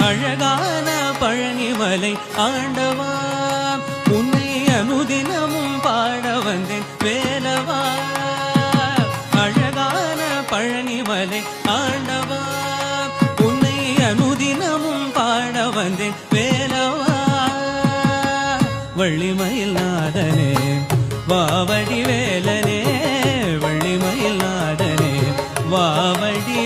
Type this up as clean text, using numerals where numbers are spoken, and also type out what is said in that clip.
அழகான பழனிமலை ஆண்டவா உன்னை அனுதினமும் பாட வந்தேன் வேலவா அழகான பழனிமலை ஆண்டவா உன்னை அனுதினமும் பாட வந்தேன் வேலவா வள்ளிமயில் நாதனே வாவடி வேலனே வள்ளிமயில் நாதனே வாவடி